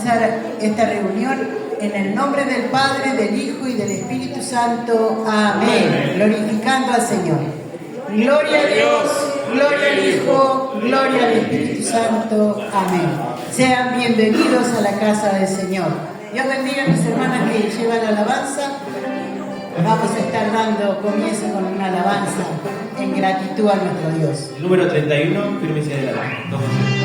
comenzar esta reunión en el nombre del Padre, del Hijo y del Espíritu Santo. Amén. Glorificando al Señor. Gloria a Dios, gloria al Hijo, gloria al Espíritu Santo. Amén. Sean bienvenidos a la casa del Señor. Dios bendiga a mis hermanas que llevan la alabanza. Vamos a estar dando comienzo con una alabanza en gratitud a nuestro Dios. Número 31, firme y hacia adelante. Sobre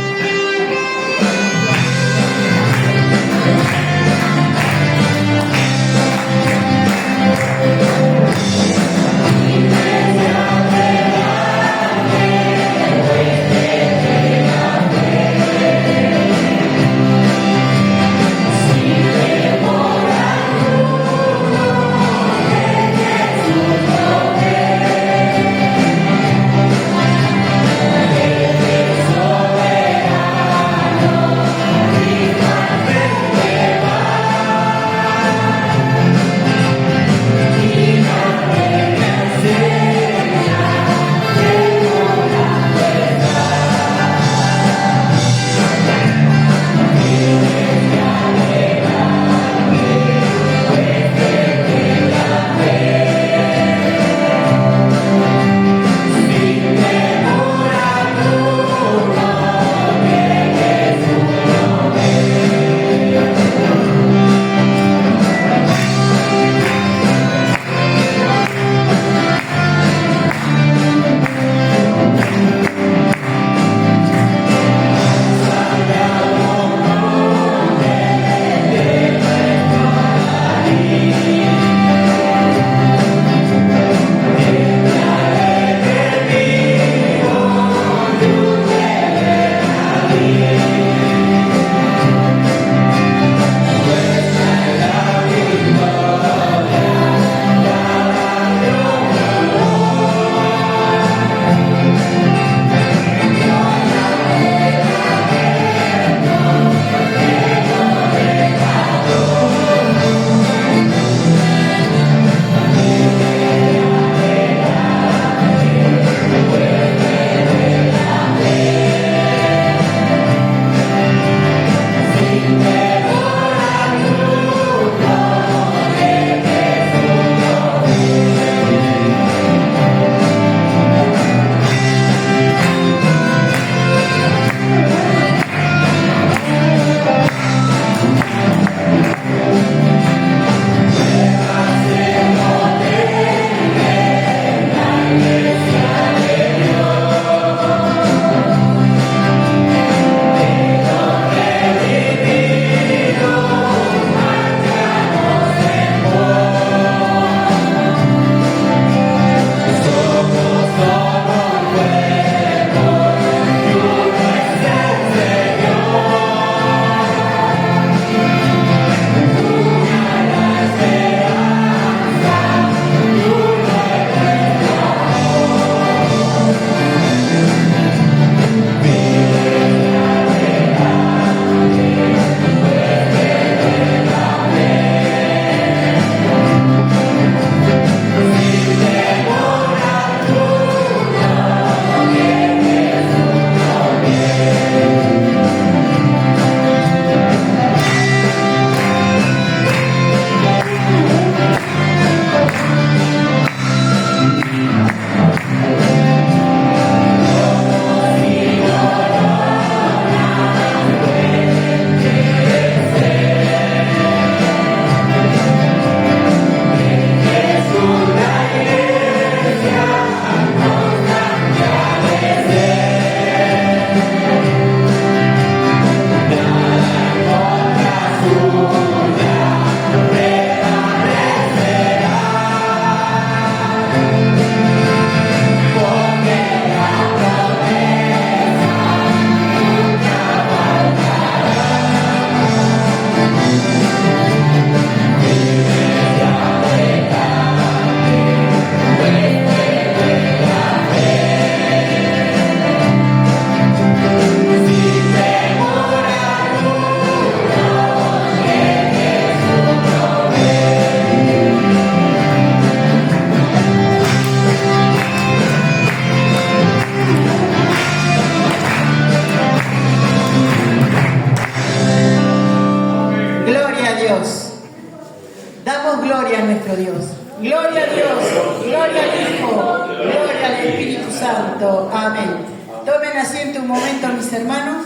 nuestro Dios. Gloria a Dios, gloria al Hijo, gloria al Espíritu Santo. Amén. Tomen asiento un momento, mis hermanos.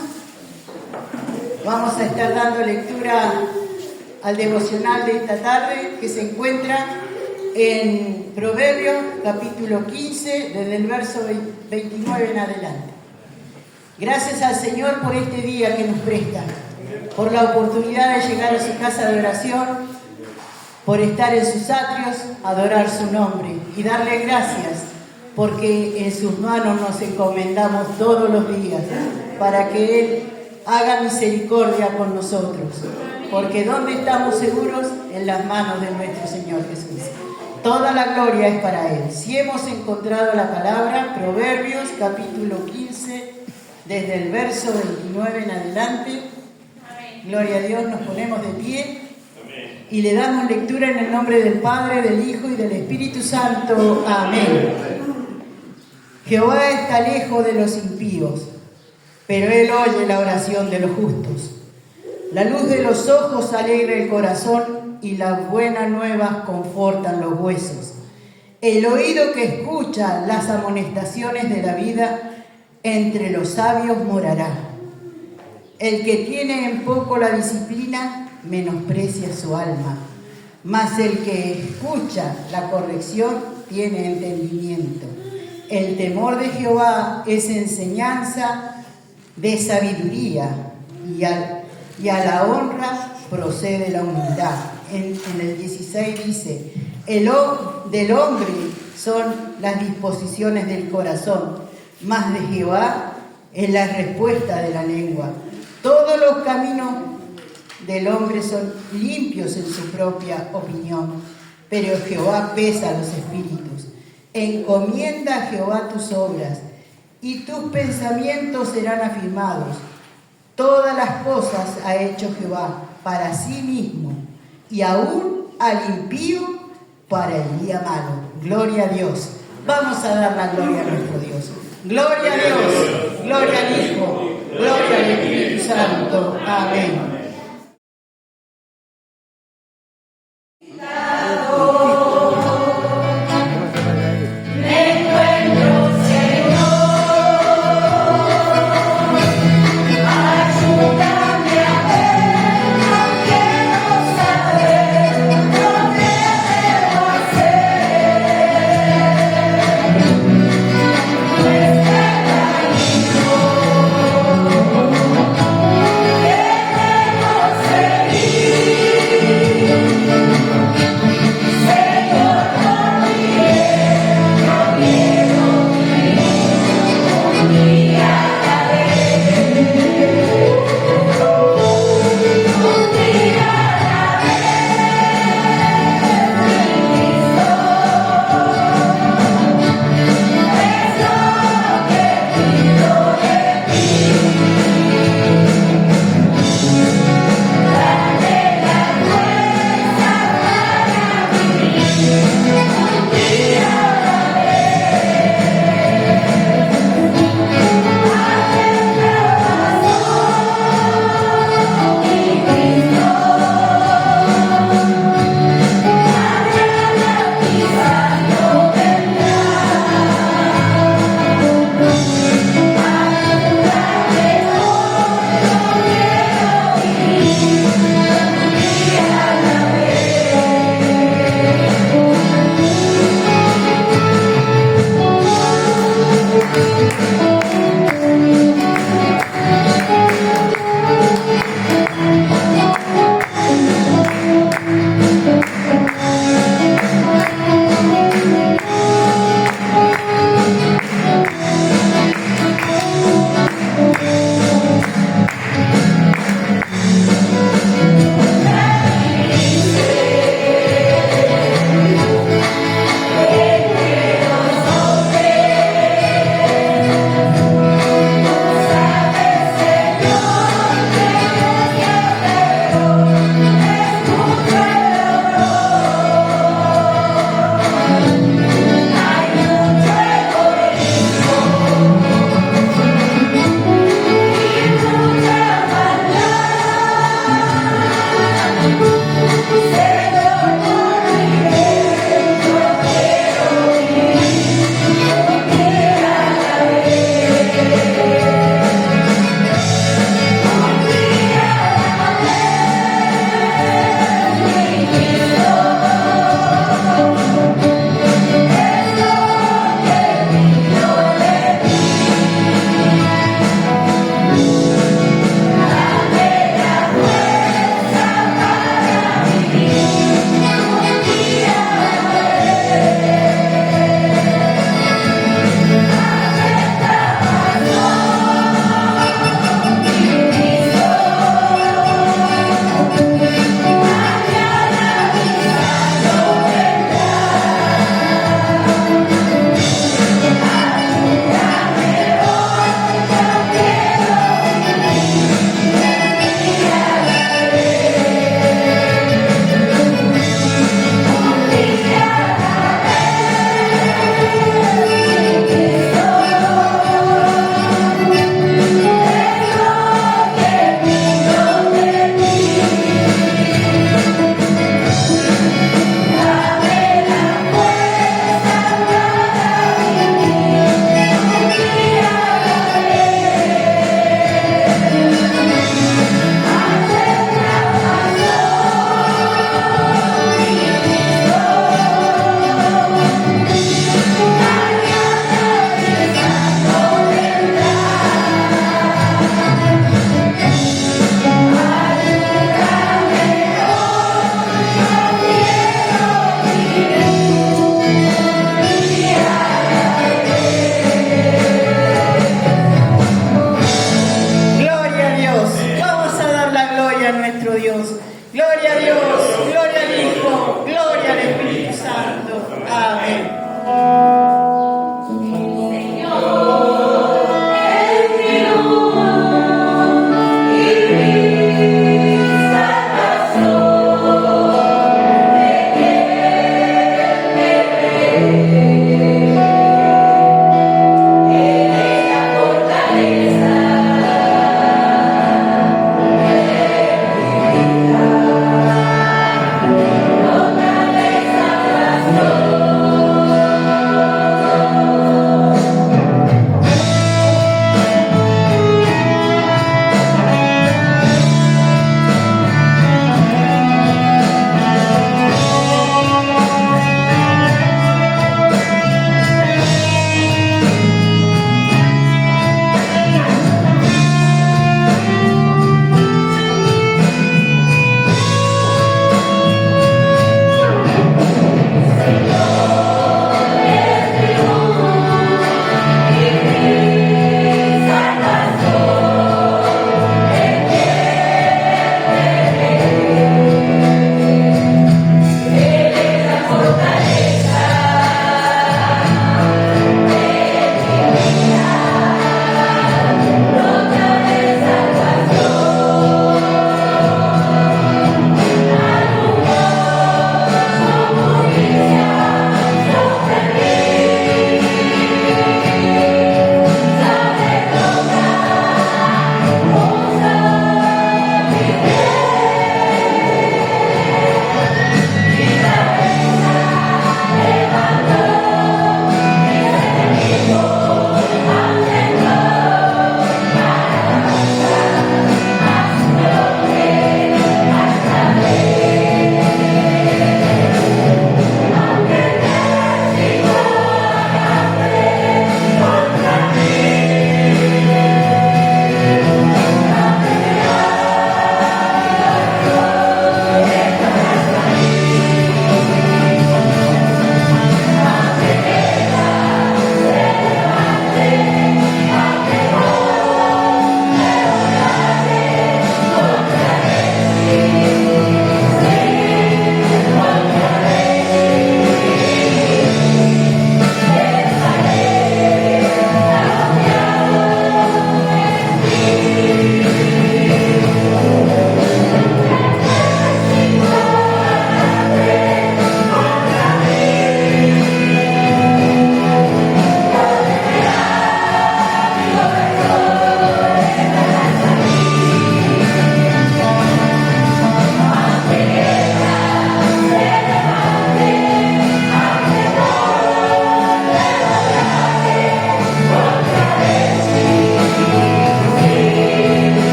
Vamos a estar dando lectura al devocional de esta tarde, que se encuentra en Proverbios, capítulo 15, desde el verso 29 en adelante. Gracias al Señor por este día que nos presta, por la oportunidad de llegar a su casa de oración, por estar en sus atrios, adorar su nombre y darle gracias, porque en sus manos nos encomendamos todos los días, para que Él haga misericordia con nosotros, porque ¿dónde estamos seguros? En las manos de nuestro Señor Jesús. Toda la gloria es para Él. Si hemos encontrado la palabra, Proverbios capítulo 15, desde el verso 29 en adelante, gloria a Dios, nos ponemos de pie y le damos lectura en el nombre del Padre, del Hijo y del Espíritu Santo. Amén. Jehová está lejos de los impíos, pero Él oye la oración de los justos. La luz de los ojos alegra el corazón y las buenas nuevas confortan los huesos. El oído que escucha las amonestaciones de la vida, entre los sabios morará. El que tiene en poco la disciplina, menosprecia su alma, mas el que escucha la corrección tiene entendimiento. El temor de Jehová es enseñanza de sabiduría, y a la honra procede la humildad. En el 16 dice, del hombre son las disposiciones del corazón, mas de Jehová es la respuesta de la lengua. Todos los caminos del hombre son limpios en su propia opinión, pero Jehová pesa los espíritus. Encomienda a Jehová tus obras, y tus pensamientos serán afirmados. Todas las cosas ha hecho Jehová para sí mismo, y aún al impío para el día malo. Gloria a Dios. Vamos a dar la gloria a nuestro Dios. Gloria a Dios, gloria al Hijo, gloria al Espíritu Santo. Amén.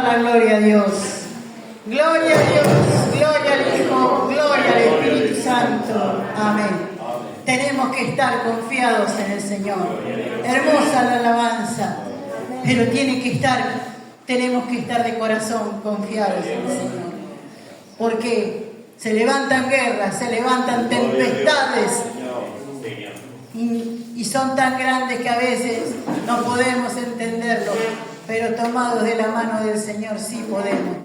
dar la gloria a Dios. Gloria a Dios, gloria al Hijo, gloria al Espíritu Santo. Amén. Tenemos que estar confiados en el Señor. Hermosa la alabanza, pero tenemos que estar de corazón confiados en el Señor. Porque se levantan guerras, se levantan tempestades y son tan grandes que a veces no podemos entenderlo, pero tomados de la mano del Señor sí podemos.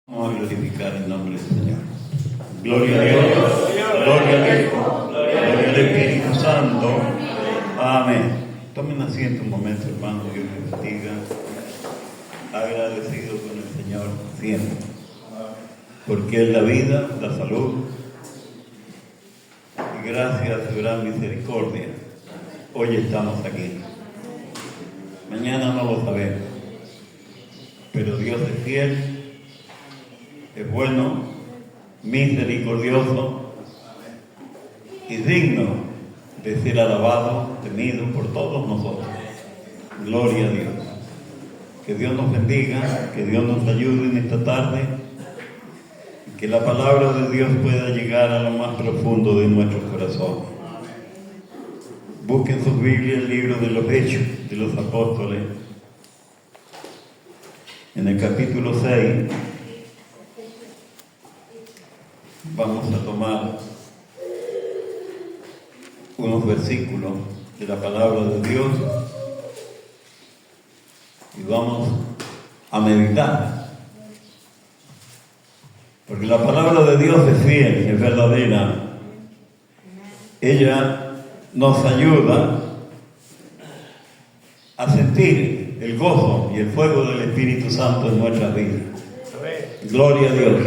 Vamos a glorificar el nombre del Señor. Gloria a Dios, gloria al Hijo, gloria al Espíritu Santo. Amén. Tomen asiento un momento, hermano, Dios les bendiga. Agradecido con el Señor siempre, porque es la vida, la salud, y gracias a su gran misericordia, hoy estamos aquí. Mañana no lo sabemos, pero Dios es fiel, es bueno, misericordioso y digno de ser alabado, temido por todos nosotros. Gloria a Dios. Que Dios nos bendiga, que Dios nos ayude en esta tarde, y que la palabra de Dios pueda llegar a lo más profundo de nuestros corazones. Busquen sus Biblias, el libro de los Hechos de los Apóstoles, en el capítulo 6. Vamos a tomar unos versículos de la palabra de Dios y vamos a meditar, porque la palabra de Dios es fiel, es verdadera. Ella nos ayuda a sentir el gozo y el fuego del Espíritu Santo en nuestras vidas. Gloria a Dios.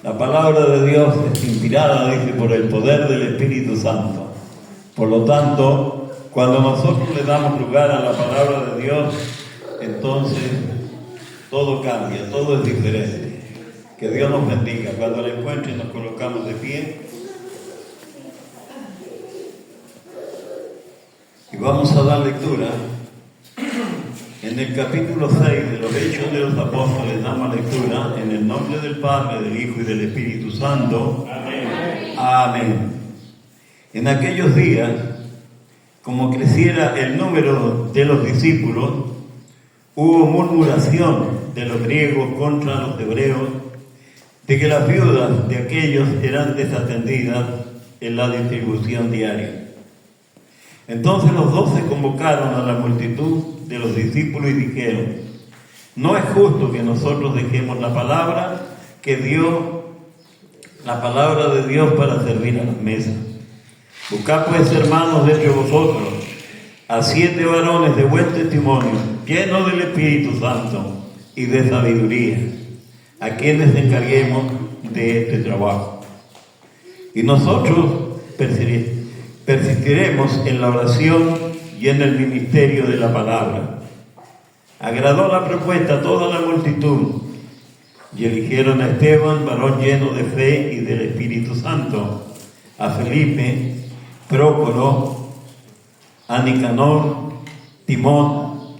La palabra de Dios es inspirada, dice, por el poder del Espíritu Santo. Por lo tanto, cuando nosotros le damos lugar a la palabra de Dios, entonces todo cambia, todo es diferente. Que Dios nos bendiga. Cuando la encuentren nos colocamos de pie y vamos a dar lectura. En el capítulo 6 de los Hechos de los Apóstoles damos lectura en el nombre del Padre, del Hijo y del Espíritu Santo. Amén. Amén. En aquellos días, como creciera el número de los discípulos, hubo murmuración de los griegos contra los hebreos, de que las viudas de aquellos eran desatendidas en la distribución diaria. Entonces los 12 convocaron a la multitud de los discípulos y dijeron: no es justo que nosotros dejemos la palabra que dio la palabra de Dios para servir a las mesas. Buscad pues, hermanos, de entre vosotros a 7 varones de buen testimonio, llenos del Espíritu Santo y de sabiduría, a quienes encarguemos de este trabajo. Y nosotros persistiremos en la oración y en el ministerio de la palabra. Agradó la propuesta a toda la multitud, y eligieron a Esteban, varón lleno de fe y del Espíritu Santo, a Felipe, Prócoro, a Nicanor, Timón,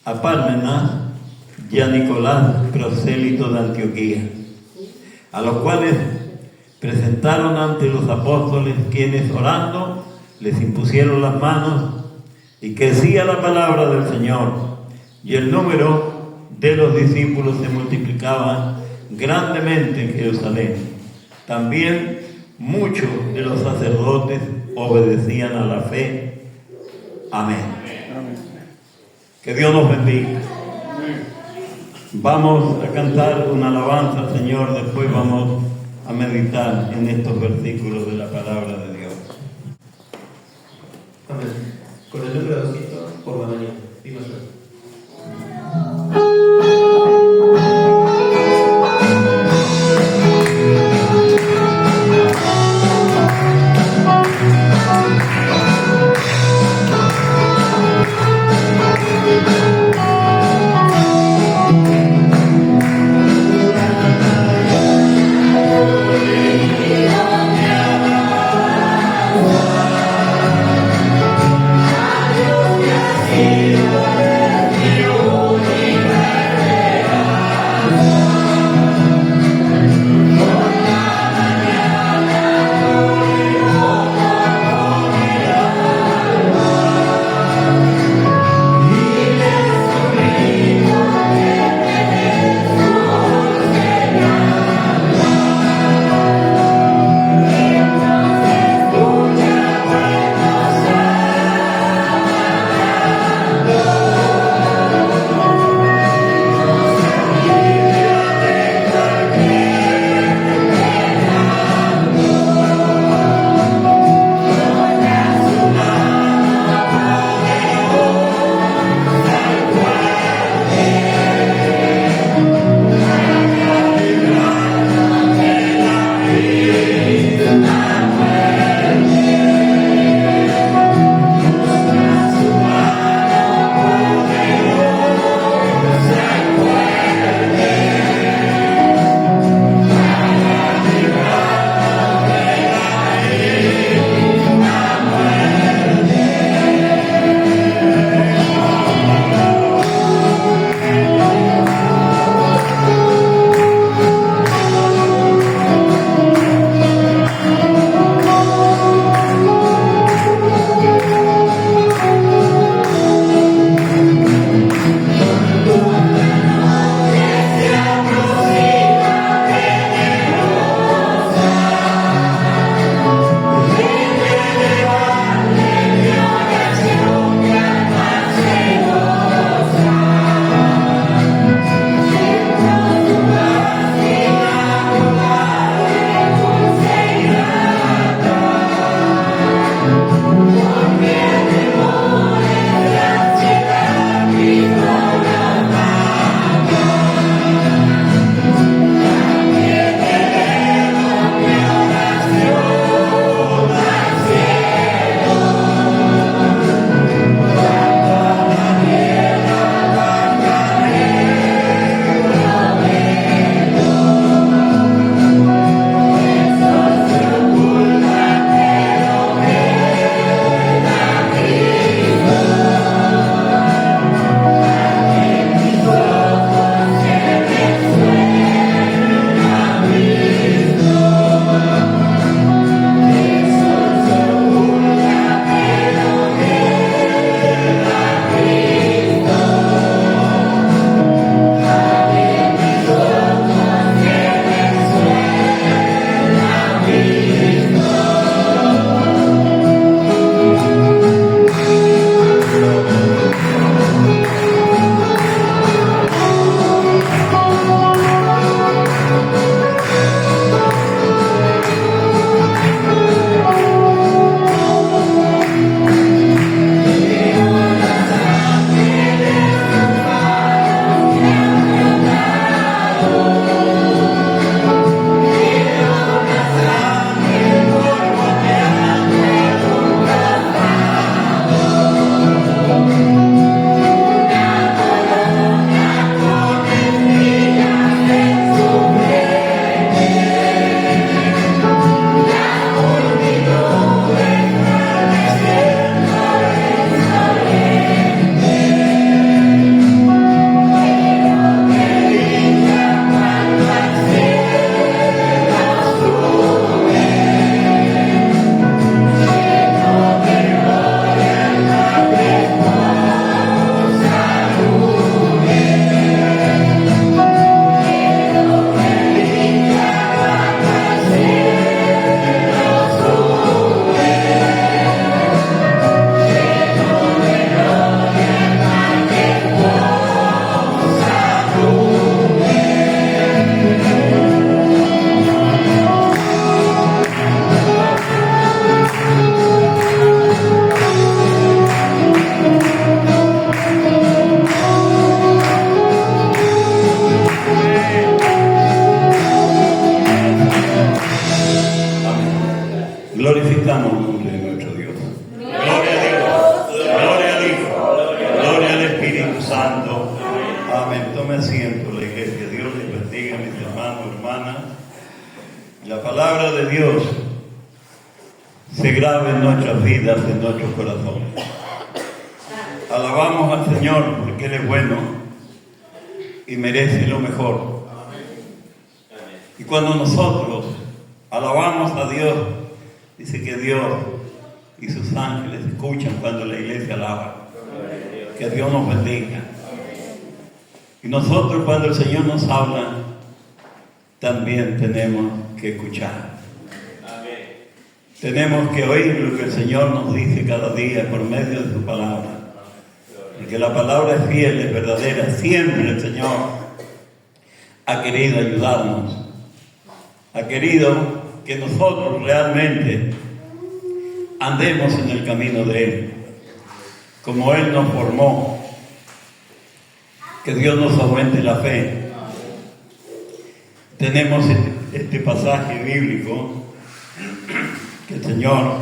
a Pármenas y a Nicolás, prosélito de Antioquía, a los cuales presentaron ante los apóstoles, quienes orando les impusieron las manos, y crecía la palabra del Señor, y el número de los discípulos se multiplicaba grandemente en Jerusalén. También muchos de los sacerdotes obedecían a la fe. Amén. Que Dios nos bendiga. Vamos a cantar una alabanza al Señor, después vamos a meditar en estos versículos de la palabra de Dios. Amén. Con el nombre de Dios, por la mañana. Dios bendiga. Aleluya. Amén. Tome asiento la iglesia. Dios les bendiga, mis hermanos, hermanas. La palabra de Dios se graba en nuestras vidas, en nuestros corazones. Alabamos al Señor porque Él es bueno y merece lo mejor. Y cuando nosotros alabamos a Dios, dice que Dios y sus ángeles escuchan cuando la iglesia alaba. Que Dios nos bendiga. Y nosotros cuando el Señor nos habla, también tenemos que escuchar. Tenemos que oír lo que el Señor nos dice cada día por medio de su palabra. Porque la palabra es fiel, es verdadera. Siempre el Señor ha querido ayudarnos. Ha querido que nosotros realmente andemos en el camino de Él. Como Él nos formó. Que Dios nos aumente la fe. Tenemos este pasaje bíblico que el Señor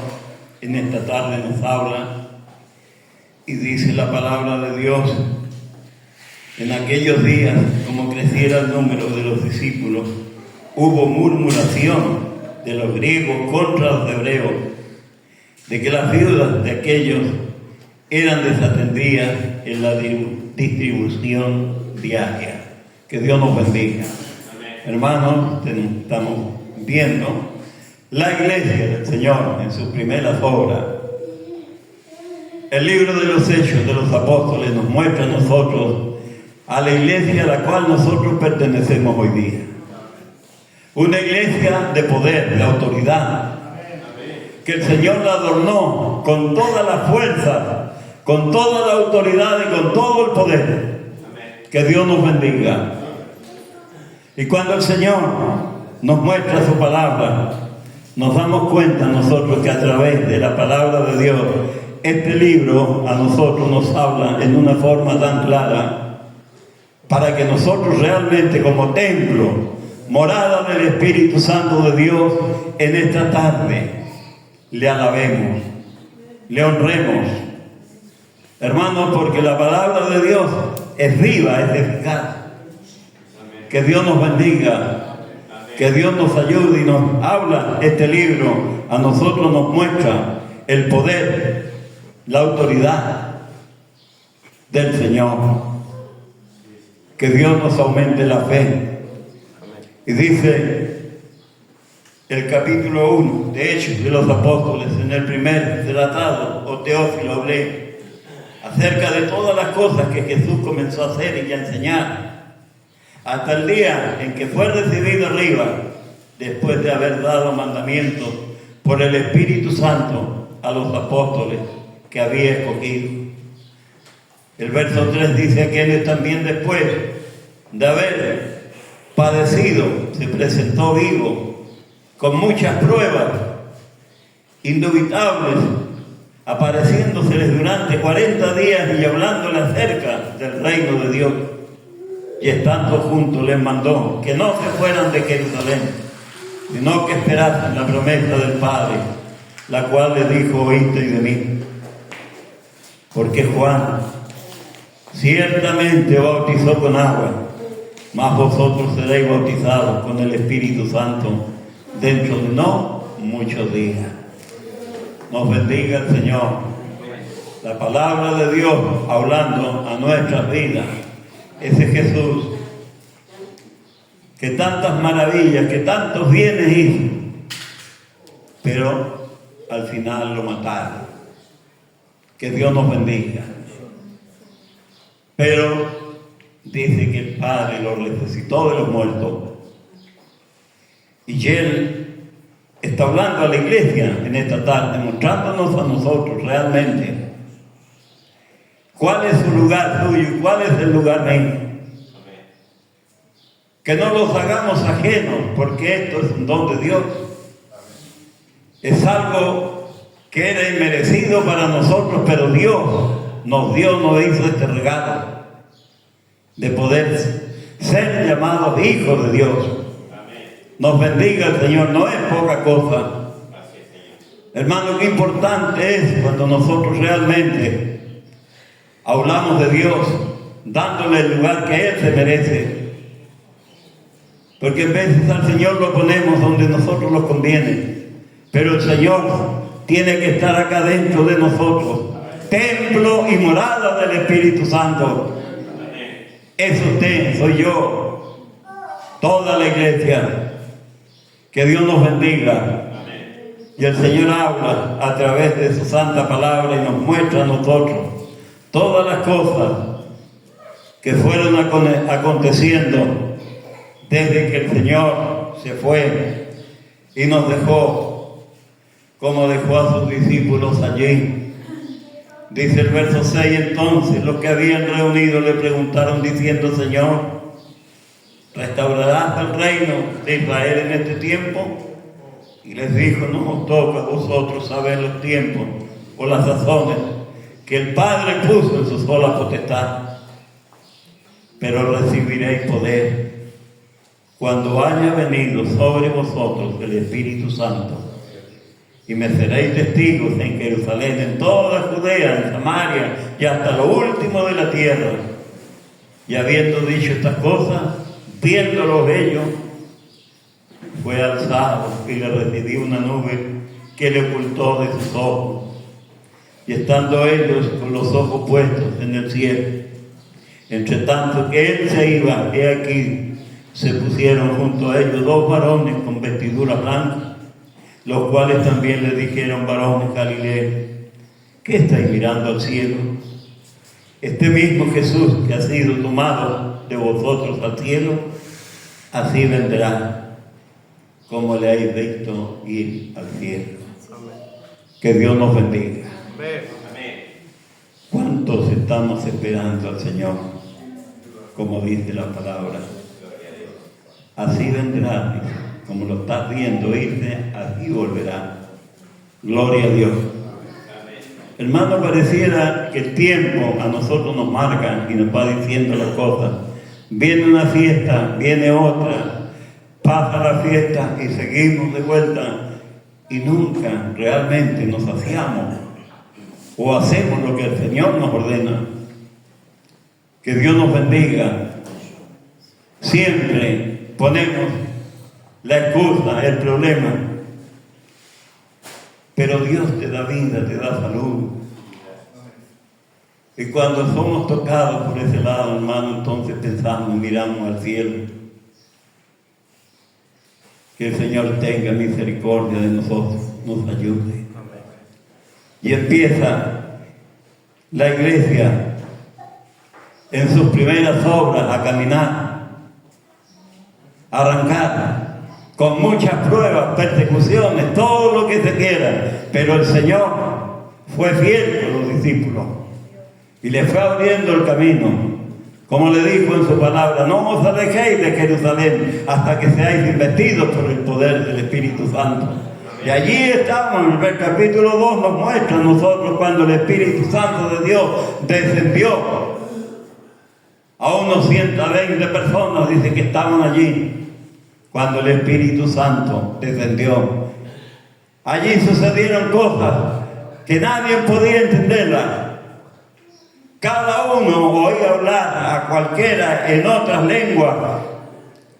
en esta tarde nos habla y dice la palabra de Dios: en aquellos días, como creciera el número de los discípulos, hubo murmuración de los griegos contra los hebreos, de que las viudas de aquellos eran desatendidas en la distribución diaria. Que Dios nos bendiga. Hermanos, estamos viendo la iglesia del Señor en sus primeras obras. El libro de los Hechos de los Apóstoles nos muestra a nosotros a la iglesia a la cual nosotros pertenecemos hoy día. Una iglesia de poder, de autoridad, que el Señor la adornó con toda la fuerza, con toda la autoridad y con todo el poder. Que Dios nos bendiga. Y cuando el Señor nos muestra su palabra, nos damos cuenta nosotros que a través de la palabra de Dios, este libro a nosotros nos habla en una forma tan clara, para que nosotros realmente como templo, morada del Espíritu Santo de Dios, en esta tarde le alabemos, le honremos. Hermanos, porque la palabra de Dios es viva, es eficaz. Que Dios nos bendiga, que Dios nos ayude y nos habla este libro. A nosotros nos muestra el poder, la autoridad del Señor. Que Dios nos aumente la fe. Y dice el capítulo 1 de Hechos de los Apóstoles, en el primer tratado, o Teófilo, hablé acerca de todas las cosas que Jesús comenzó a hacer y a enseñar, hasta el día en que fue recibido arriba, después de haber dado mandamientos por el Espíritu Santo a los apóstoles que había escogido. El verso 3 dice: aquellos también, después de haber padecido, se presentó vivo, con muchas pruebas indubitables, apareciéndoseles durante 40 días y hablándoles acerca del reino de Dios. Y estando juntos les mandó que no se fueran de Jerusalén, sino que esperasen la promesa del Padre, la cual les dijo: oísteis de mí. Porque Juan ciertamente bautizó con agua, mas vosotros seréis bautizados con el Espíritu Santo dentro de no muchos días. Nos bendiga el Señor. La palabra de Dios hablando a nuestras vidas. Ese Jesús que tantas maravillas, que tantos bienes hizo, pero al final lo mataron. Que Dios nos bendiga. Pero dice que el Padre lo resucitó de los muertos. Y Él está hablando a la iglesia en esta tarde, mostrándonos a nosotros realmente cuál es su lugar suyo y cuál es el lugar mío. Que no los hagamos ajenos, porque esto es un don de Dios. Es algo que era inmerecido para nosotros, pero Dios nos hizo este regalo de poder ser llamados hijos de Dios. Nos bendiga el Señor, no es poca cosa. Hermano, qué importante es cuando nosotros realmente hablamos de Dios, dándole el lugar que Él se merece. Porque en veces al Señor lo ponemos donde nosotros nos conviene, pero el Señor tiene que estar acá dentro de nosotros, templo y morada del Espíritu Santo. Es usted, soy yo, toda la iglesia. Que Dios nos bendiga. Y el Señor habla a través de su santa palabra y nos muestra a nosotros todas las cosas que fueron aconteciendo desde que el Señor se fue y nos dejó, como dejó a sus discípulos allí. Dice el verso 6, entonces los que habían reunido le preguntaron diciendo, Señor, ¿restaurarás el reino de Israel en este tiempo? Y les dijo, no os toca a vosotros saber los tiempos o las razones que el Padre puso en su sola potestad, pero recibiréis poder cuando haya venido sobre vosotros el Espíritu Santo, y me seréis testigos en Jerusalén, en toda Judea, en Samaria y hasta lo último de la tierra. Y habiendo dicho estas cosas, viéndolos ellos, fue alzado y le recibió una nube que le ocultó de sus ojos. Y estando ellos con los ojos puestos en el cielo, entre tanto que él se iba, he aquí, se pusieron junto a ellos dos varones con vestiduras blancas, los cuales también le dijeron, varones Galileos, ¿qué estáis mirando al cielo? Este mismo Jesús que ha sido tomado de vosotros al cielo, así vendrá, como le habéis visto ir al cielo. Que Dios nos bendiga. ¿Cuántos estamos esperando al Señor? Como dice la palabra. Así vendrá, como lo estás viendo irse, así volverá. Gloria a Dios. Hermano, pareciera que el tiempo a nosotros nos marca y nos va diciendo las cosas. Viene una fiesta, viene otra, pasa la fiesta y seguimos de vuelta y nunca realmente nos saciamos o hacemos lo que el Señor nos ordena. Que Dios nos bendiga. Siempre ponemos la excusa, el problema, pero Dios te da vida, te da salud. Y cuando somos tocados por ese lado, hermano, entonces pensamos y miramos al cielo. Que el Señor tenga misericordia de nosotros, nos ayude. Y empieza la iglesia en sus primeras obras a caminar, a arrancar, con muchas pruebas, persecuciones, todo lo que se quiera, pero el Señor fue fiel con los discípulos y les fue abriendo el camino, como le dijo en su palabra, no os alejéis de Jerusalén hasta que seáis investidos por el poder del Espíritu Santo. Y allí estamos, el capítulo 2 nos muestra a nosotros cuando el Espíritu Santo de Dios descendió a unos 120 personas, dice que estaban allí. Cuando el Espíritu Santo descendió, allí sucedieron cosas que nadie podía entenderlas. Cada uno oía hablar a cualquiera en otras lenguas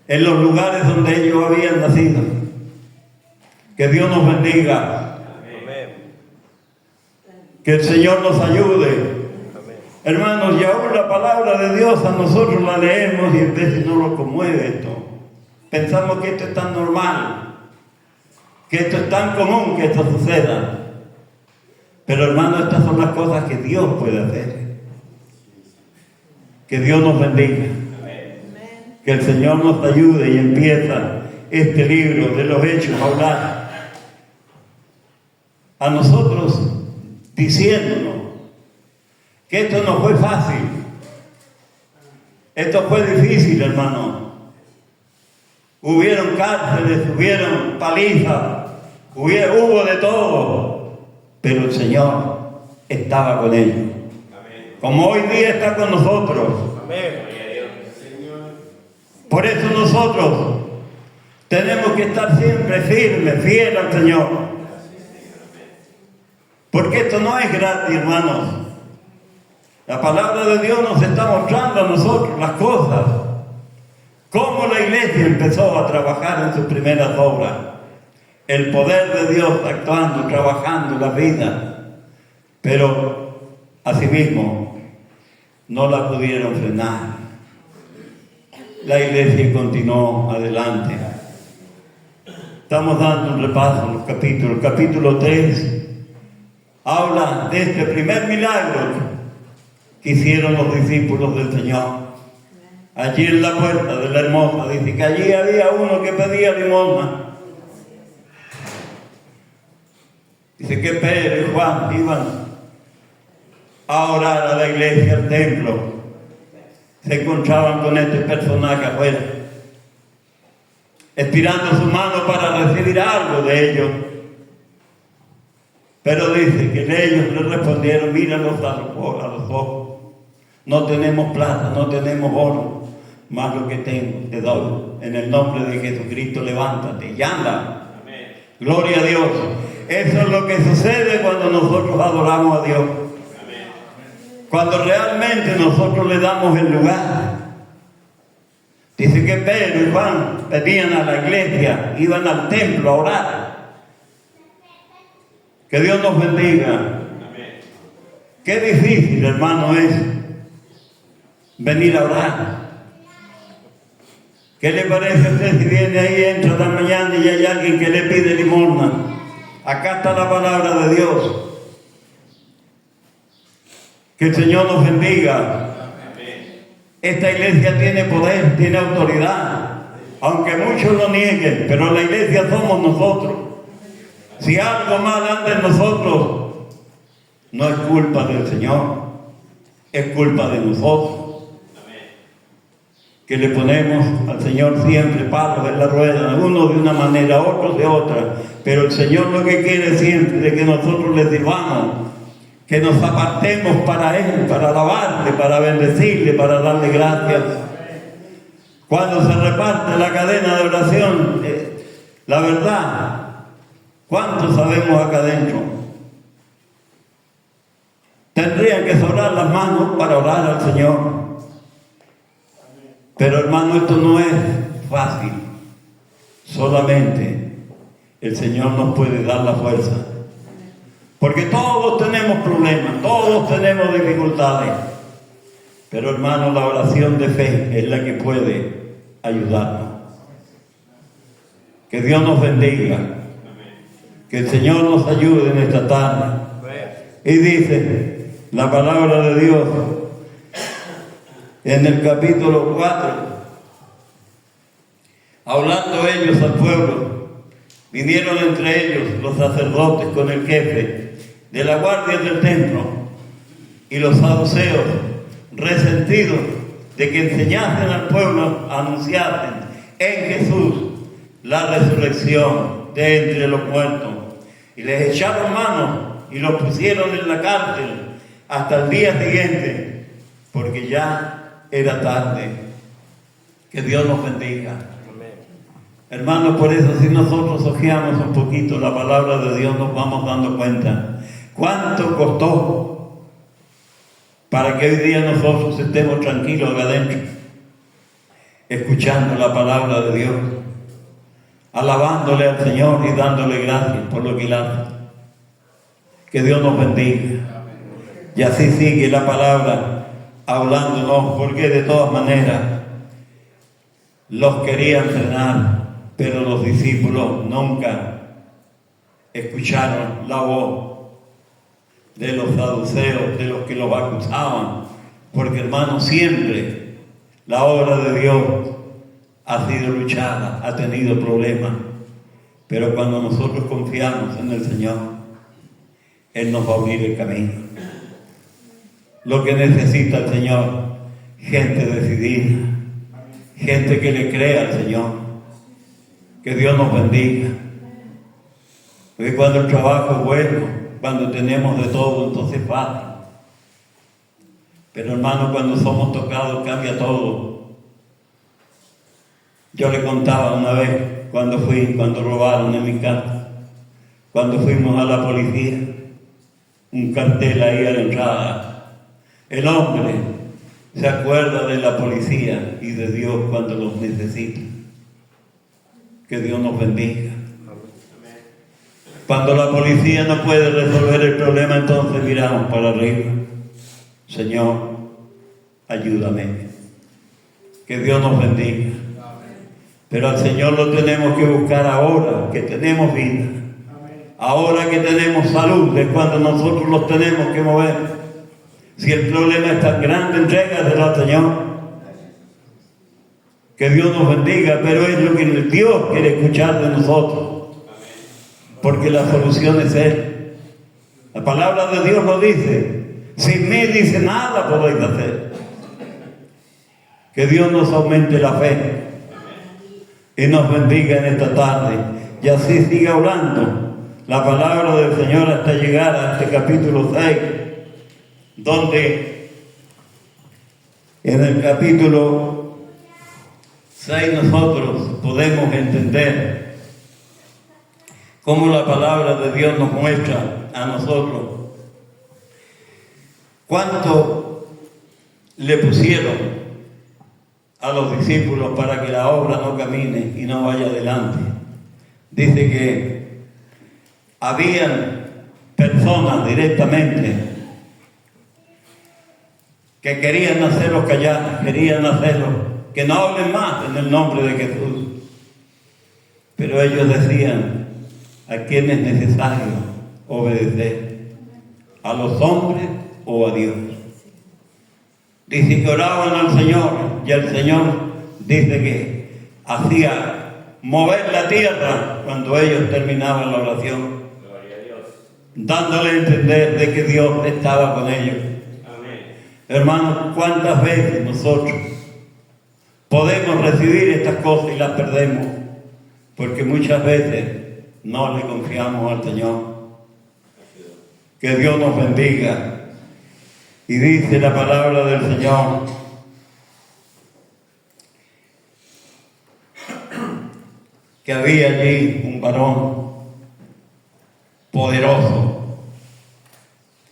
en los lugares donde ellos habían nacido. Que Dios nos bendiga. Amén. Que el Señor nos ayude. Amén. Hermanos, y aún la palabra de Dios a nosotros la leemos y en veces no nos conmueve esto. Pensamos que esto es tan normal, que esto es tan común que esto suceda. Pero hermano, estas son las cosas que Dios puede hacer. Que Dios nos bendiga. Que el Señor nos ayude y empieza este libro de los Hechos a hablar a nosotros diciéndonos que esto no fue fácil. Esto fue difícil, hermano. Hubieron cárceles, hubieron palizas, hubo de todo, pero el Señor estaba con ellos. Amén. Como hoy día está con nosotros. Amén. Por eso nosotros tenemos que estar siempre firmes, fieles al Señor. Porque esto no es gratis, hermanos. La palabra de Dios nos está mostrando a nosotros las cosas. Cómo la iglesia empezó a trabajar en sus primeras obras. El poder de Dios actuando, trabajando en la vida. Pero asimismo no la pudieron frenar. La iglesia continuó adelante. Estamos dando un repaso en los capítulos. El capítulo 3 habla de este primer milagro que hicieron los discípulos del Señor. Allí en la puerta de la hermosa, dice que allí había uno que pedía limosna. Dice que Pedro y Juan iban a orar a la iglesia, al templo. Se encontraban con este personaje afuera, estirando su mano para recibir algo de ellos. Pero dice que ellos le respondieron: míralos a los ojos. No tenemos plata, no tenemos oro, más lo que tengo te doy. En el nombre de Jesucristo, levántate y anda. Amén. Gloria a Dios. Eso es lo que sucede cuando nosotros adoramos a Dios. Amén. Cuando realmente nosotros le damos el lugar. Dice que Pedro y Juan pedían a la iglesia, iban al templo a orar. Que Dios nos bendiga. Amén. Qué difícil, hermano, es venir a orar. ¿Qué le parece a usted si viene ahí, entra de la mañana y hay alguien que le pide limosna? Acá está la palabra de Dios. Que el Señor nos bendiga. Esta iglesia tiene poder, tiene autoridad, aunque muchos lo nieguen, pero la iglesia somos nosotros. Si algo mal anda en nosotros, no es culpa del Señor, es culpa de nosotros. Que le ponemos al Señor siempre palos en la rueda, unos de una manera, otros de otra, pero el Señor lo que quiere siempre es que nosotros le sirvamos, que nos apartemos para Él, para alabarle, para bendecirle, para darle gracias. Cuando se reparte la cadena de oración, la verdad, ¿cuántos sabemos acá adentro? Tendrían que sobrar las manos para orar al Señor. Pero hermano, esto no es fácil. Solamente el Señor nos puede dar la fuerza. Porque todos tenemos problemas, todos tenemos dificultades. Pero hermano, la oración de fe es la que puede ayudarnos. Que Dios nos bendiga. Que el Señor nos ayude en esta tarde. Y dice la palabra de Dios en el capítulo 4, hablando ellos al pueblo, vinieron entre ellos los sacerdotes con el jefe de la guardia del templo y los saduceos, resentidos de que enseñasen al pueblo, anunciasen en Jesús la resurrección de entre los muertos, y les echaron mano y los pusieron en la cárcel hasta el día siguiente, porque ya era tarde. Que Dios nos bendiga. Hermanos, por eso si nosotros ojeamos un poquito la palabra de Dios, nos vamos dando cuenta cuánto costó para que hoy día nosotros estemos tranquilos acá adentro, escuchando la palabra de Dios, alabándole al Señor y dándole gracias por lo que Él hace. Que Dios nos bendiga. Y así sigue la palabra hablándonos, porque de todas maneras los querían frenar, pero los discípulos nunca escucharon la voz de los saduceos, de los que los acusaban, porque hermanos, siempre la obra de Dios ha sido luchada, ha tenido problemas, pero cuando nosotros confiamos en el Señor, Él nos va a abrir el camino. Lo que necesita el Señor, gente decidida, gente que le crea al Señor. Que Dios nos bendiga. Porque cuando el trabajo es bueno, cuando tenemos de todo, entonces es fácil. Pero hermano, cuando somos tocados cambia todo. Yo le contaba una vez cuando robaron en mi casa, cuando fuimos a la policía, un cartel ahí a la entrada. El hombre se acuerda de la policía y de Dios cuando los necesita. Que Dios nos bendiga. Cuando la policía no puede resolver el problema, entonces miramos para arriba. Señor, ayúdame. Que Dios nos bendiga. Pero al Señor lo tenemos que buscar ahora que tenemos vida. Ahora que tenemos salud, es cuando nosotros los tenemos que mover. Si el problema es tan grande, entrégaselo al Señor. Que Dios nos bendiga, pero es lo que Dios quiere escuchar de nosotros. Porque la solución es Él. La palabra de Dios lo dice. Sin mí dice nada podéis hacer. Que Dios nos aumente la fe y nos bendiga en esta tarde. Y así siga hablando la palabra del Señor hasta llegar a este capítulo 6, donde en el capítulo 6 nosotros podemos entender cómo la palabra de Dios nos muestra a nosotros cuánto le pusieron a los discípulos para que la obra no camine y no vaya adelante. Dice que habían personas directamente que querían hacerlos callar, querían hacerlos que no hablen más en el nombre de Jesús. Pero ellos decían: ¿a quién es necesario obedecer? ¿A los hombres o a Dios? Dice que oraban al Señor y el Señor dice que hacía mover la tierra cuando ellos terminaban la oración, dándole a entender de que Dios estaba con ellos. Hermanos, ¿cuántas veces nosotros podemos recibir estas cosas y las perdemos? Porque muchas veces no le confiamos al Señor. Que Dios nos bendiga. Y dice la palabra del Señor que había allí un varón poderoso.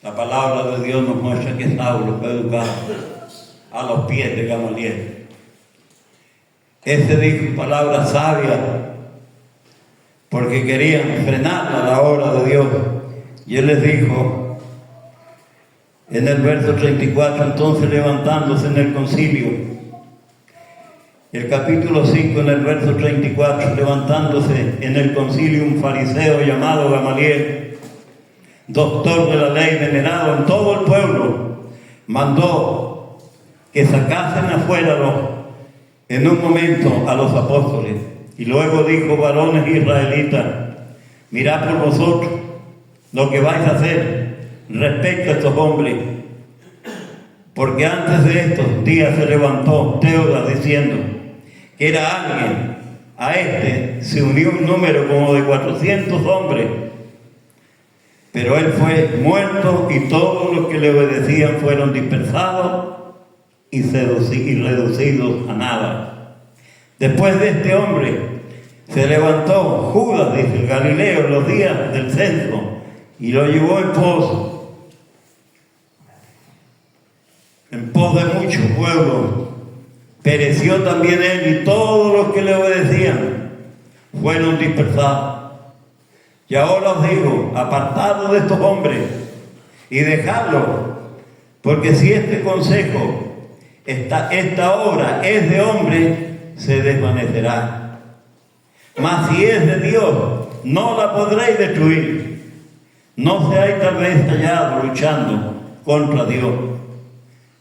La palabra de Dios nos muestra que Saulo fue educado a los pies de Gamaliel. Ese dijo palabras sabias porque querían frenar a la obra de Dios. Y él les dijo en el verso 34, entonces levantándose en el concilio, el capítulo 5 en el verso 34, levantándose en el concilio un fariseo llamado Gamaliel, doctor de la ley, venerado en todo el pueblo, mandó que sacasen afuera en un momento a los apóstoles. Y luego dijo: varones israelitas, mirad por vosotros lo que vais a hacer respecto a estos hombres, porque antes de estos días se levantó Teudas diciendo que era alguien. A este se unió un número como de 400 hombres, pero él fue muerto y todos los que le obedecían fueron dispersados y reducidos a nada. Después de este hombre se levantó Judas, dice el Galileo, en los días del censo, y lo llevó en pos de muchos pueblos. Pereció también él y todos los que le obedecían fueron dispersados. Y ahora os digo: apartados de estos hombres y dejadlos, porque si este consejo, esta obra es de hombre, se desvanecerá. Mas si es de Dios, no la podréis destruir. No seáis tal vez hallados luchando contra Dios.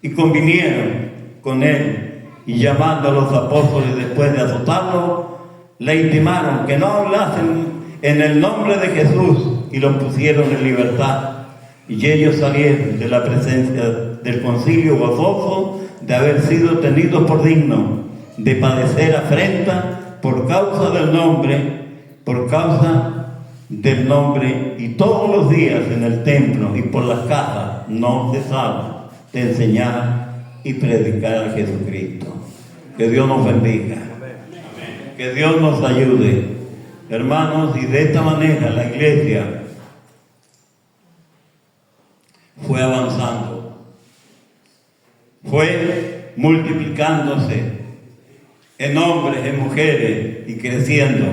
Y convinieron con él, y llamando a los apóstoles después de azotarlo, le intimaron que no hablasen en el nombre de Jesús, y los pusieron en libertad. Y ellos salieron de la presencia del concilio gozosos de haber sido tenidos por dignos de padecer afrenta por causa del nombre, y todos los días en el templo y por las casas no cesaban de enseñar y predicar a Jesucristo. Que Dios nos bendiga. Que Dios nos ayude, hermanos. Y de esta manera la iglesia fue avanzando. fue multiplicándose en hombres, en mujeres y creciendo.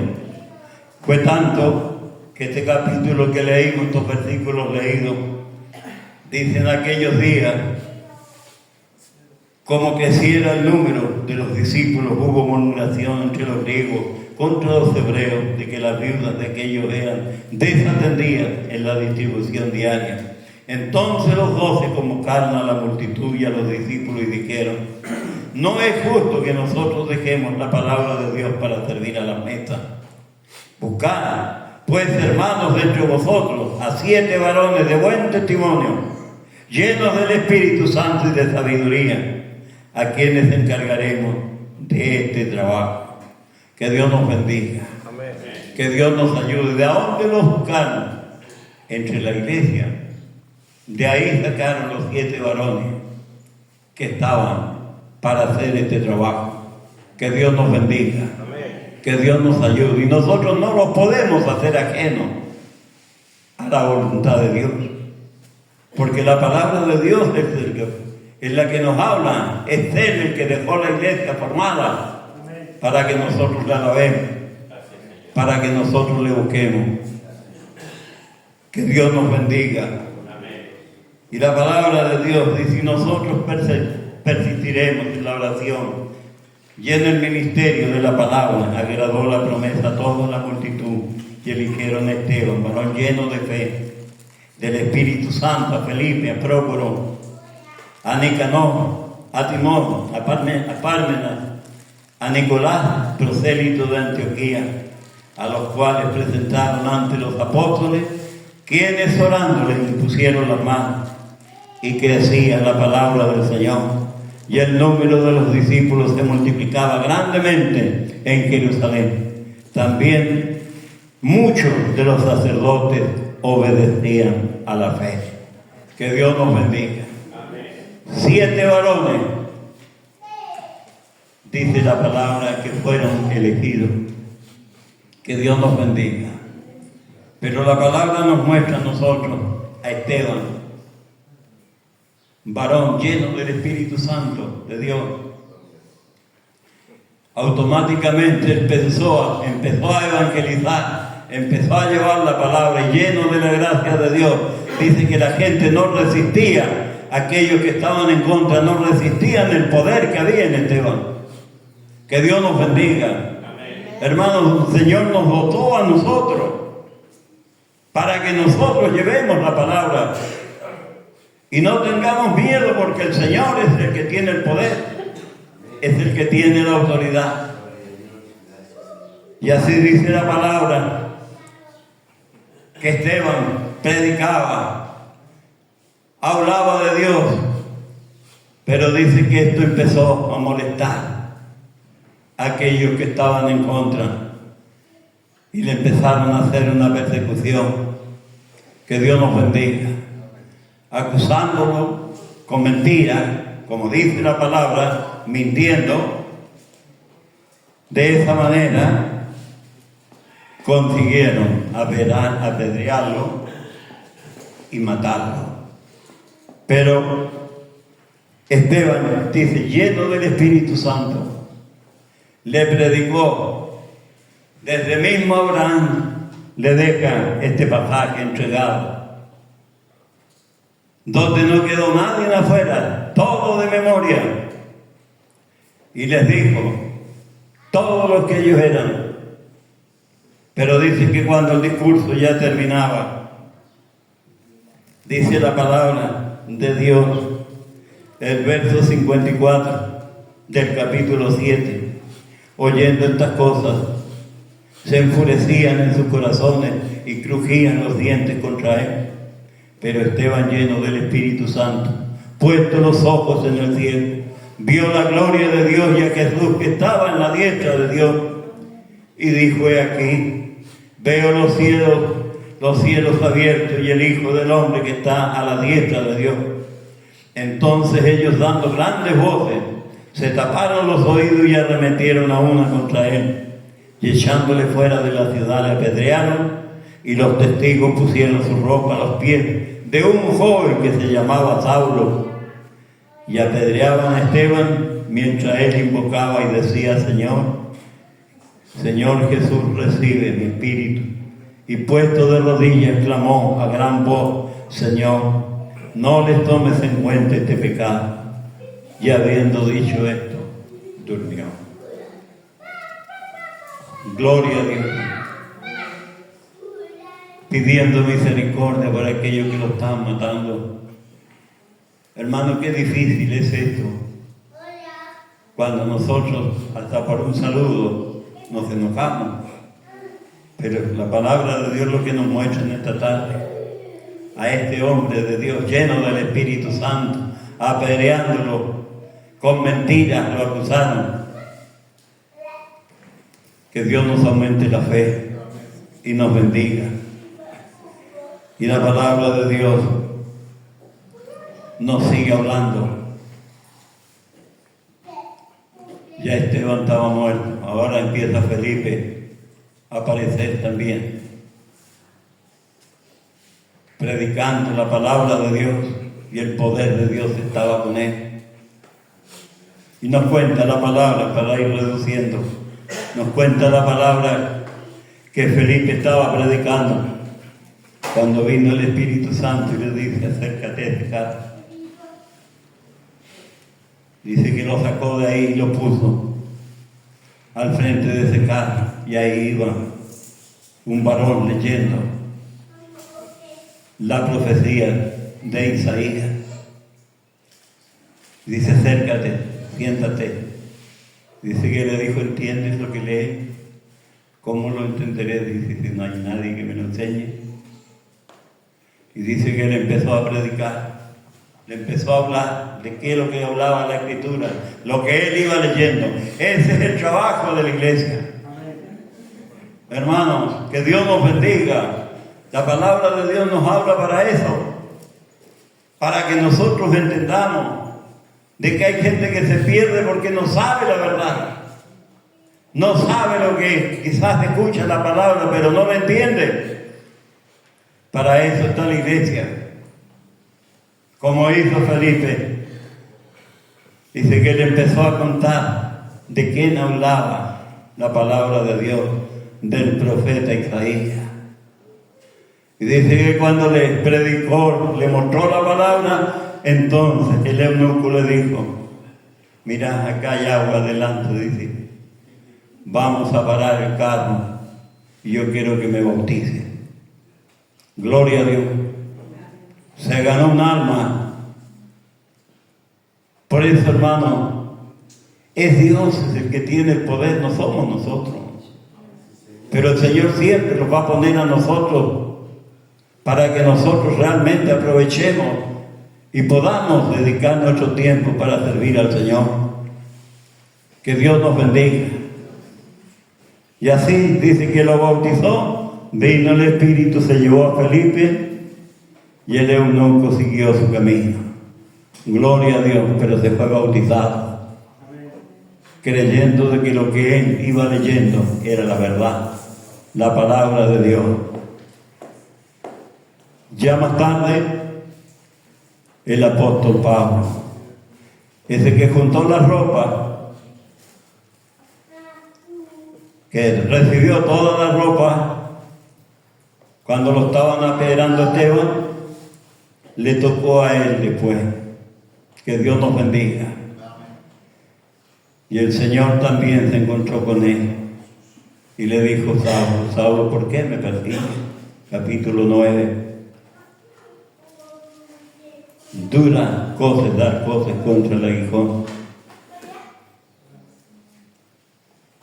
Fue tanto que este capítulo que leímos, estos versículos leídos, dicen aquellos días, como creciera el número de los discípulos, hubo murmuración entre los griegos contra los hebreos de que las viudas de aquellos eran desatendidas en la distribución diaria. Entonces los 12 convocaron a la multitud y a los discípulos y dijeron: no es justo que nosotros dejemos la palabra de Dios para servir a la mesa. Buscad, pues, hermanos, de entre vosotros a 7 varones de buen testimonio, llenos del Espíritu Santo y de sabiduría, a quienes encargaremos de este trabajo. Que Dios nos bendiga. Amén. Que Dios nos ayude. ¿De dónde los buscaron? Entre la iglesia. De ahí sacaron los 7 varones que estaban para hacer este trabajo. Que Dios nos bendiga. Amén. Que Dios nos ayude. Y nosotros no lo podemos hacer ajeno a la voluntad de Dios. Porque la palabra de Dios es la que nos habla. Es Él el que dejó la iglesia formada para que nosotros la alabemos, para que nosotros le busquemos. Que Dios nos bendiga. Y la palabra de Dios dice: y nosotros persistiremos en la oración y en el ministerio de la palabra. Agradó la promesa a toda la multitud y eligieron a Esteban, varón lleno de fe, del Espíritu Santo, a Felipe, a Prócoro, a Nicanor, a Timón, a Pármenas, a Nicolás, prosélito de Antioquía, a los cuales presentaron ante los apóstoles, quienes orando les impusieron las manos, y crecía la palabra del Señor, y el número de los discípulos se multiplicaba grandemente en Jerusalén. También muchos de los sacerdotes obedecían a la fe. Que Dios nos bendiga. 7 varones, dice la palabra, que fueron elegidos. Que Dios nos bendiga. Pero la palabra nos muestra a nosotros a Esteban, varón lleno del Espíritu Santo de Dios. Automáticamente empezó a evangelizar, empezó a llevar la palabra, y lleno de la gracia de Dios. Dice que la gente no resistía, aquellos que estaban en contra no resistían el poder que había en Esteban. Que Dios nos bendiga. Amén. Hermanos, el Señor nos dotó a nosotros para que nosotros llevemos la palabra y no tengamos miedo, porque el Señor es el que tiene el poder, es el que tiene la autoridad. Y así dice la palabra, que Esteban predicaba, hablaba de Dios, pero dice que esto empezó a molestar a aquellos que estaban en contra, y le empezaron a hacer una persecución. Que Dios nos bendiga. Acusándolo con mentiras, como dice la palabra, mintiendo. De esa manera consiguieron apedrearlo y matarlo. Pero Esteban, dice, lleno del Espíritu Santo, le predicó. Desde mismo Abraham le deja este pasaje entregado, donde no quedó nadie afuera, todo de memoria. Y les dijo todo lo que ellos eran. Pero dice que cuando el discurso ya terminaba, dice la palabra de Dios, el verso 54 del capítulo 7, oyendo estas cosas, se enfurecían en sus corazones y crujían los dientes contra él. Pero Esteban, lleno del Espíritu Santo, puesto los ojos en el cielo, vio la gloria de Dios y a Jesús que estaba en la diestra de Dios, y dijo: he aquí, veo los cielos abiertos y el Hijo del Hombre que está a la diestra de Dios. Entonces ellos, dando grandes voces, se taparon los oídos y arremetieron a una contra él, y echándole fuera de la ciudad le apedrearon, y los testigos pusieron su ropa a los pies de un joven que se llamaba Saulo. y apedreaban a Esteban mientras él invocaba y decía: Señor Jesús, recibe mi espíritu. Y puesto de rodillas clamó a gran voz: Señor, no les tomes en cuenta este pecado. Y habiendo dicho esto, durmió. Gloria a Dios. Pidiendo misericordia por aquellos que lo están matando. Hermano, qué difícil es esto. Cuando nosotros, hasta por un saludo, nos enojamos. Pero la palabra de Dios lo que nos muestra en esta tarde, a este hombre de Dios lleno del Espíritu Santo, apedreándolo con mentiras, lo acusaron. Que Dios nos aumente la fe y nos bendiga. Y la palabra de Dios nos sigue hablando. Ya Esteban estaba muerto, ahora empieza Felipe a aparecer también, predicando la palabra de Dios, y el poder de Dios estaba con él. Y nos cuenta la palabra, para ir reduciendo, nos cuenta la palabra que Felipe estaba predicando cuando vino el Espíritu Santo y le dice: acércate a este casa. Dice que lo sacó de ahí y lo puso al frente de ese carro, y ahí iba un varón leyendo la profecía de Isaías. Dice: acércate, siéntate. Dice que le dijo: ¿entiendes lo que lees? ¿Cómo lo entenderé? Dice: si no hay nadie que me lo enseñe. Y dice que él empezó a predicar, le empezó a hablar de qué es lo que hablaba la Escritura, lo que él iba leyendo. Ese es el trabajo de la iglesia. Hermanos, que Dios nos bendiga. La palabra de Dios nos habla para eso, para que nosotros entendamos de que hay gente que se pierde porque no sabe la verdad, no sabe lo que quizás escucha la palabra, pero no la entiende. Para eso está la iglesia, como hizo Felipe. Dice que él empezó a contar de quién hablaba la palabra de Dios, del profeta Isaías. Y dice que cuando le predicó, le mostró la palabra, entonces el eunuco le dijo: mira, acá hay agua adelante, dice, vamos a parar el carro y yo quiero que me bautice. Gloria a Dios. Se ganó un alma. Por eso, hermano, es Dios el que tiene el poder, no somos nosotros. Pero el Señor siempre nos va a poner a nosotros para que nosotros realmente aprovechemos y podamos dedicar nuestro tiempo para servir al Señor. Que Dios nos bendiga. Y así dice que lo bautizó. Vino el Espíritu, se llevó a Felipe y el eunuco siguió su camino. Gloria a Dios, pero se fue bautizado, creyendo de que lo que él iba leyendo era la verdad, la palabra de Dios. Ya más tarde, el apóstol Pablo, ese que juntó la ropa, que recibió toda la ropa cuando lo estaban apedreando a Esteban, le tocó a él después. Que Dios nos bendiga. Y el Señor también se encontró con él y le dijo: Saulo, Saulo, ¿por qué me persigues? Capítulo 9. Dura cosa es dar cosas contra el aguijón.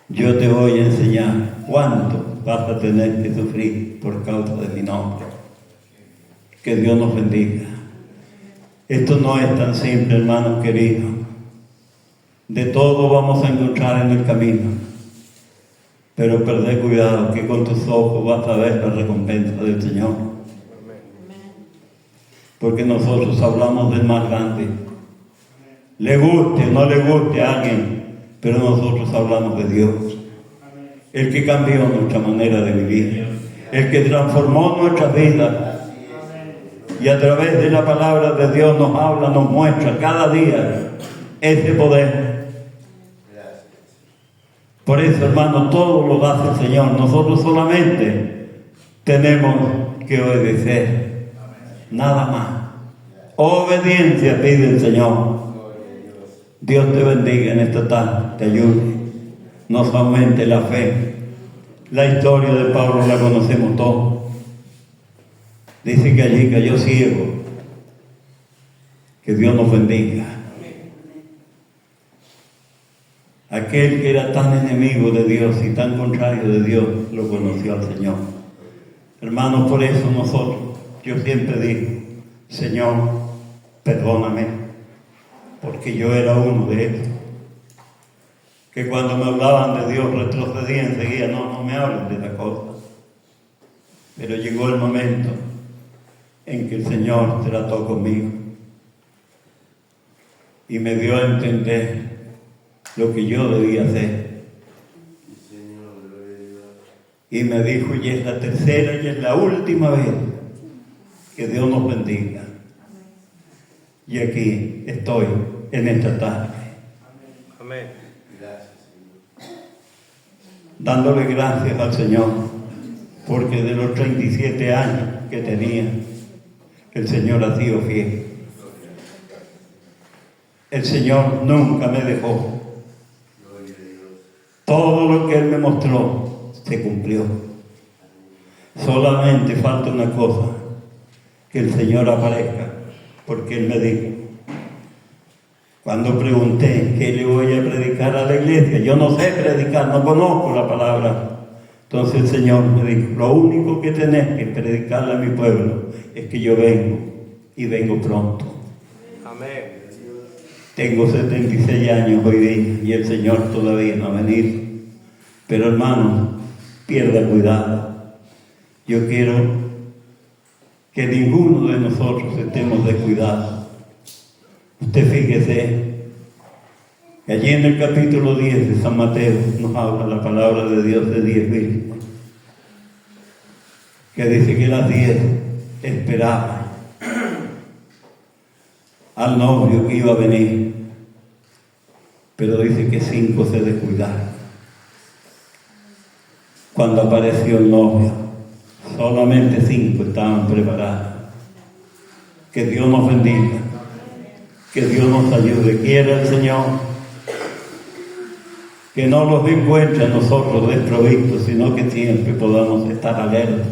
Yo te voy a enseñar cuánto vas a tener que sufrir por causa de mi nombre. Que Dios nos bendiga. Esto no es tan simple, hermanos queridos. De todo vamos a encontrar en el camino. Pero perdé cuidado, que con tus ojos vas a ver la recompensa del Señor. Porque nosotros hablamos del más grande. Le guste o no le guste a alguien, pero nosotros hablamos de Dios. El que cambió nuestra manera de vivir, el que transformó nuestra vida. y a través de la palabra de Dios nos habla, nos muestra cada día ese poder. Por eso, hermano, todo lo hace el Señor. Nosotros solamente tenemos que obedecer. Nada más. Obediencia pide el Señor. Dios te bendiga en esta tarde, te ayude, nos aumente la fe. La historia de Pablo la conocemos todos. Dice que allí cayó ciego. Que Dios nos bendiga. Aquel que era tan enemigo de Dios y tan contrario de Dios, lo conoció al Señor. Hermanos, por eso nosotros, yo siempre digo, Señor, perdóname, porque yo era uno de ellos. Que cuando me hablaban de Dios retrocedía enseguida, no me hablen de la cosa. Pero llegó el momento en que el Señor trató conmigo y me dio a entender lo que yo debía hacer. Y me dijo, y es la tercera y es la última vez que Dios nos bendiga. Y aquí estoy en esta tarde. Amén. Dándole gracias al Señor, porque de los 37 años que tenía, el Señor ha sido fiel. El Señor nunca me dejó. Todo lo que Él me mostró se cumplió. Solamente falta una cosa, que el Señor aparezca, porque Él me dijo, cuando pregunté qué le voy a predicar a la iglesia, yo no sé predicar, no conozco la palabra. Entonces el Señor me dijo, lo único que tenés que predicarle a mi pueblo es que yo vengo y vengo pronto. Amén. Tengo 76 años hoy día y el Señor todavía no ha venido. Pero hermanos, pierda cuidado. Yo quiero que ninguno de nosotros estemos descuidados. Usted fíjese que allí en el capítulo 10 de San Mateo nos habla la palabra de Dios de 10 vírgenes, que dice que las 10 esperaban al novio que iba a venir, pero dice que 5 se descuidaron. Cuando apareció el novio, solamente 5 estaban preparados. Que Dios nos bendiga, que Dios nos ayude. Quiera el Señor que no los encuentre a nosotros desprovistos, sino que siempre podamos estar alertas,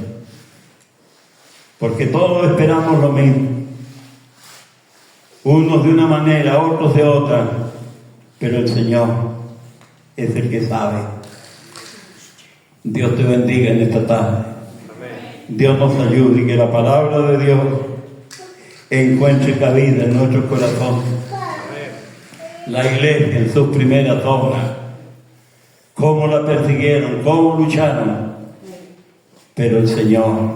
porque todos esperamos lo mismo, unos de una manera, otros de otra, pero el Señor es el que sabe. Dios te bendiga en esta tarde. Dios nos ayude y que la palabra de Dios encuentre cabida en nuestros corazones. La iglesia en sus primeras obras, cómo la persiguieron, cómo lucharon, pero el Señor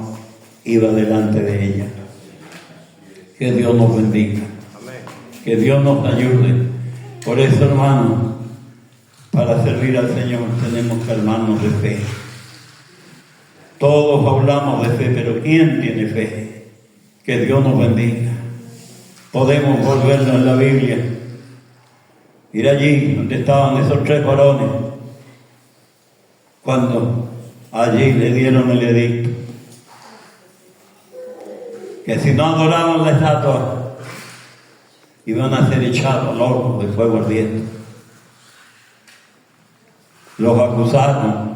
iba delante de ella. Que Dios nos bendiga, que Dios nos ayude. Por eso, hermanos, para servir al Señor tenemos que armarnos de fe. Todos hablamos de fe, pero ¿quién tiene fe? Que Dios nos bendiga. Podemos volvernos en la Biblia, ir allí donde estaban esos 3 varones, cuando allí le dieron el edicto, que si no adoraban la estatua, iban a ser echados al horno de fuego ardiente. Los acusaron.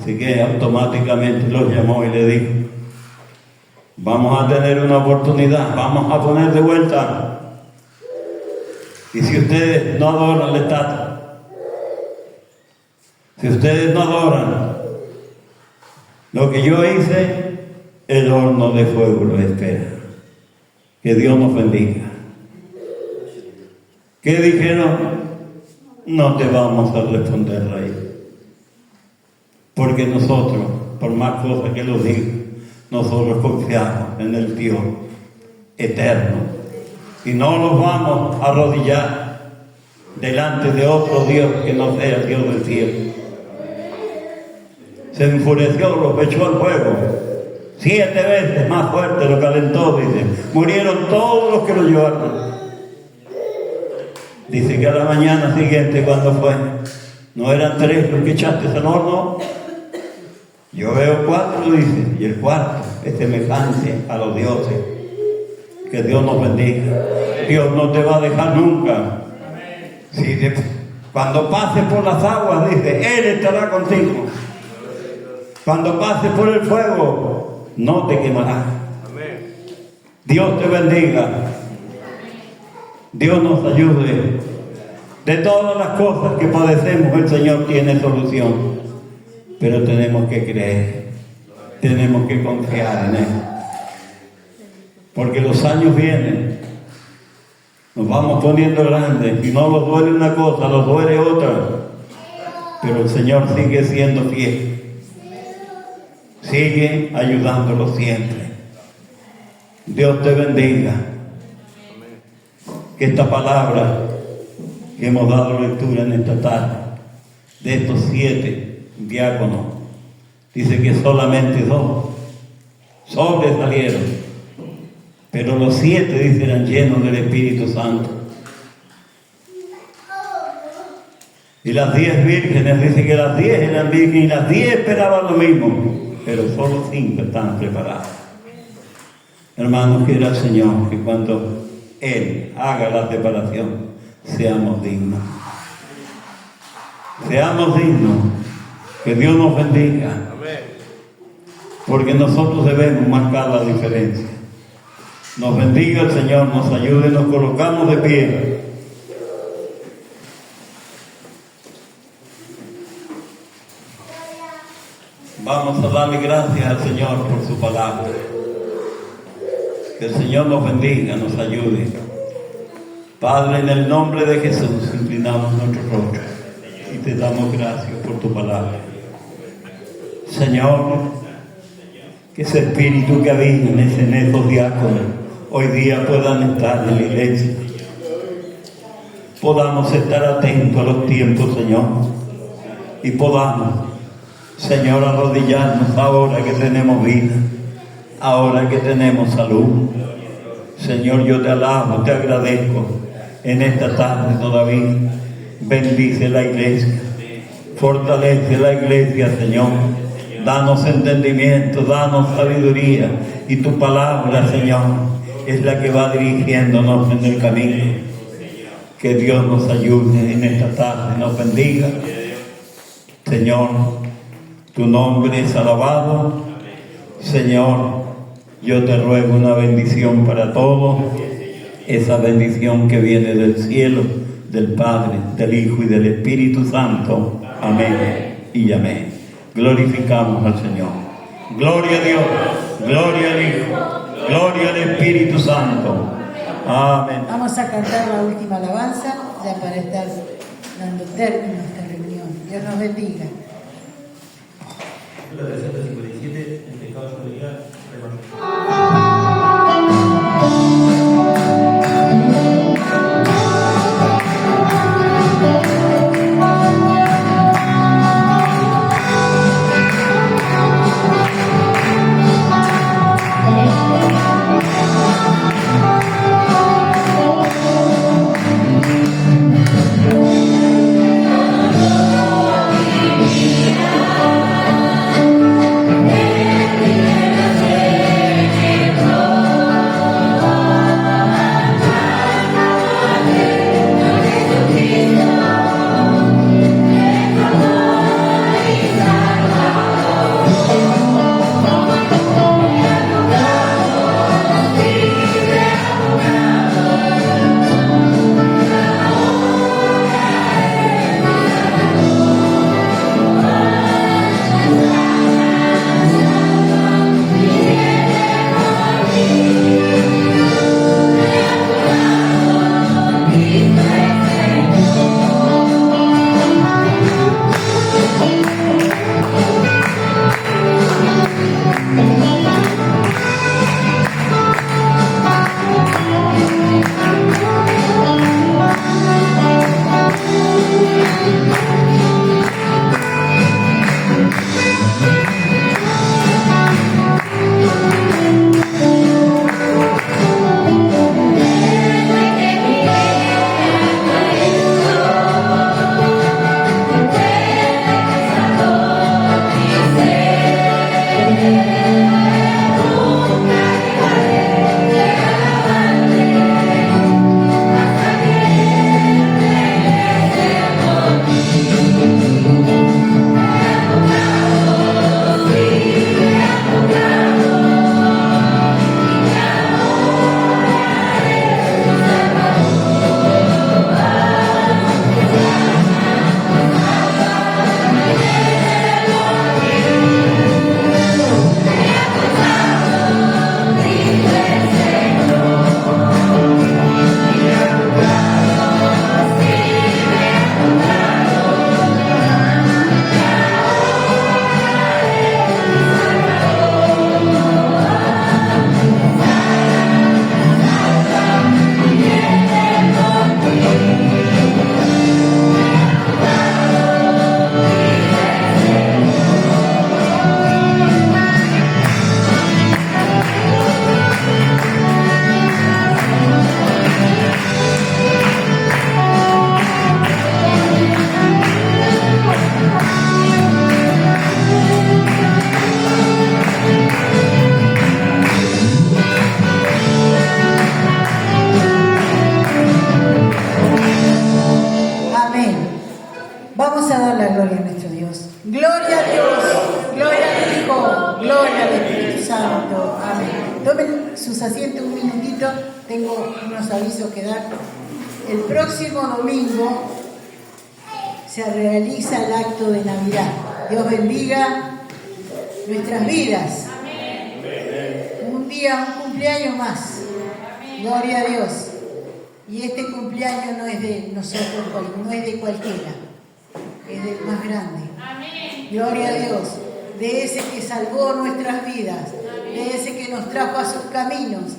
Así que automáticamente los llamó y le dijo, vamos a tener una oportunidad, vamos a poner de vuelta. Y si ustedes no adoran la estatua, si ustedes no adoran lo que yo hice, el horno de fuego lo espera. Que Dios nos bendiga. ¿Qué dijeron? No te vamos a responder, Rey. Porque nosotros, por más cosas que lo digan, nosotros confiamos en el Dios eterno. Y no nos vamos a arrodillar delante de otro Dios que no sea el Dios del cielo. Se enfureció, los echó al fuego. 7 veces más fuerte lo calentó, dice. Murieron todos los que lo llevaron. Dice que a la mañana siguiente, cuando fue, no eran 3 los que echaste al horno. Yo veo 4, dice, y el cuarto es semejante a los dioses. Que Dios nos bendiga. Dios no te va a dejar nunca. Si cuando pases por las aguas, dice, Él estará contigo. Cuando pases por el fuego, no te quemará. Dios te bendiga. Dios nos ayude. De todas las cosas que padecemos, el Señor tiene solución. Pero tenemos que creer. Tenemos que confiar en Él. Porque los años vienen. Nos vamos poniendo grandes. Y no nos duele una cosa, nos duele otra. Pero el Señor sigue siendo fiel. Sigue ayudándolo siempre. Dios te bendiga. Que esta palabra que hemos dado lectura en esta tarde, de estos 7 diáconos, dice que solamente 2 sobresalieron, pero los 7, dice, eran llenos del Espíritu Santo. Y las 10 vírgenes, dice que las 10 eran vírgenes y las 10 esperaban lo mismo, pero solo 5 estaban preparadas. Hermanos, quiera el Señor que cuando Él haga la separación, seamos dignos. Seamos dignos. Que Dios nos bendiga. Porque nosotros debemos marcar la diferencia. Nos bendiga el Señor, nos ayude, nos colocamos de pie. Vamos a darle gracias al Señor por su palabra. Que el Señor nos bendiga, nos ayude. Padre, en el nombre de Jesús, inclinamos nuestro rostro y te damos gracias por tu palabra. Señor, que ese espíritu que habita en esos diáconos hoy día puedan estar en la iglesia. Podamos estar atentos a los tiempos, Señor, y podamos, Señor, arrodillarnos ahora que tenemos vida, ahora que tenemos salud. Señor, yo te alabo, te agradezco en esta tarde todavía. Bendice la iglesia, fortalece la iglesia, Señor. Danos entendimiento, danos sabiduría, y tu palabra, Señor, es la que va dirigiéndonos en el camino. Que Dios nos ayude en esta tarde, nos bendiga. Señor, tu nombre es alabado. Señor, yo te ruego una bendición para todos, esa bendición que viene del cielo, del Padre, del Hijo y del Espíritu Santo. Amén y amén. Glorificamos al Señor. Gloria a Dios, gloria al Hijo, gloria al Espíritu Santo. Amén. Vamos a cantar la última alabanza, ya para estar dando término a esta reunión. Dios nos bendiga. La 357, el pecado de humanidad, Yeah. a dar la gloria a nuestro Dios. Gloria a Dios, gloria al Hijo, gloria al Espíritu Santo. Amén. Tomen sus asientos un minutito, tengo unos avisos que dar. El próximo domingo se realiza el acto de Navidad. Dios bendiga nuestras vidas. Un día, un cumpleaños más. Gloria a Dios. Y este cumpleaños no es de nosotros, no es de cualquiera, es del más grande. Gloria a Dios. De ese que salvó nuestras vidas, de ese que nos trajo a sus caminos,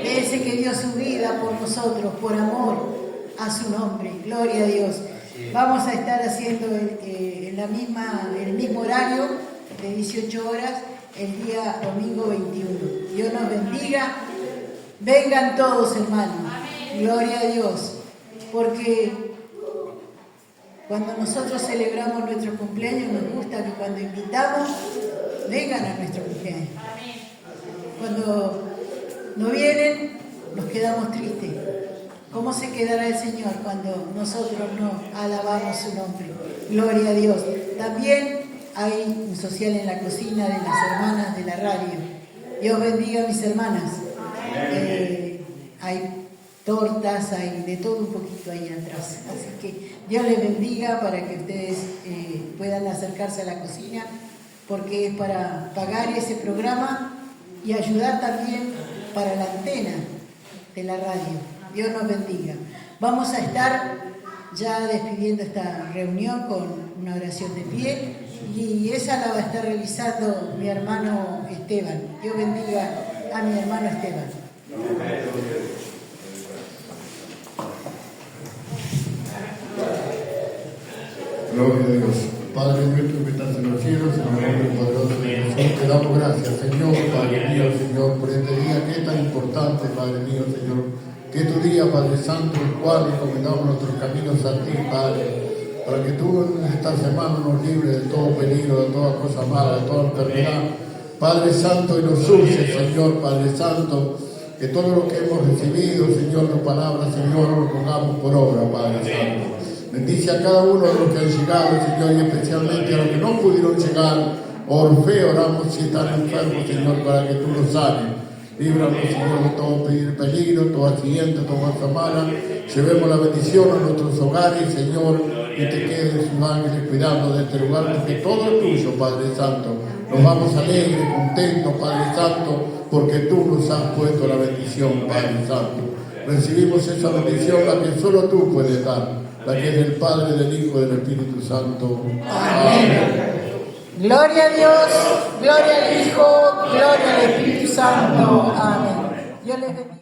de ese que dio su vida por nosotros, por amor a su nombre. Gloria a Dios. Vamos a estar haciendo el mismo horario de 18 horas el día domingo 21. Dios nos bendiga. Vengan todos, hermanos. Gloria a Dios. Porque cuando nosotros celebramos nuestro cumpleaños, nos gusta que cuando invitamos, vengan a nuestro cumpleaños. Cuando no vienen, nos quedamos tristes. ¿Cómo se quedará el Señor cuando nosotros no alabamos su nombre? Gloria a Dios. También hay un social en la cocina de las hermanas de la radio. Dios bendiga a mis hermanas. Hay tortas, hay de todo un poquito ahí atrás. Así que Dios les bendiga para que ustedes puedan acercarse a la cocina, porque es para pagar ese programa y ayudar también para la antena de la radio. Dios nos bendiga. Vamos a estar ya despidiendo esta reunión con una oración de pie, y esa la va a estar realizando mi hermano Esteban. Dios bendiga a mi hermano Esteban. Gloria a Dios. Padre nuestro que estás en los cielos, en el nombre poderoso de Jesús, te damos gracias, Señor, Padre mío, Señor, por este día que es tan importante, Padre mío, Señor, que es tu día, Padre Santo, el cual encomendamos nuestros caminos a ti, Padre, para que tú esta semana nos libres de todo peligro, de toda cosa mala, de toda enfermedad, Padre Santo, y nos uses, Señor, Padre Santo, que todo lo que hemos recibido, Señor, tu palabra, Señor, lo pongamos por obra, Padre Santo. Bendice a cada uno de los que han llegado, Señor, y especialmente a los que no pudieron llegar. Orfeo, oramos si están enfermos, Señor, para que tú los sanes. Líbranos, Señor, de todo peligro, todo accidente, toda cosa mala. Llevemos la bendición a nuestros hogares, Señor, y te queden sus ángeles cuidando de este lugar, porque todo es tuyo, Padre Santo. Nos vamos alegres, contentos, Padre Santo, porque tú nos has puesto la bendición, Padre Santo. Recibimos esa bendición, la que solo tú puedes dar, la que es del Padre, del Hijo y del Espíritu Santo. Amén. Gloria a Dios, gloria al Hijo, gloria al Espíritu Santo. Amén. Dios les bendiga.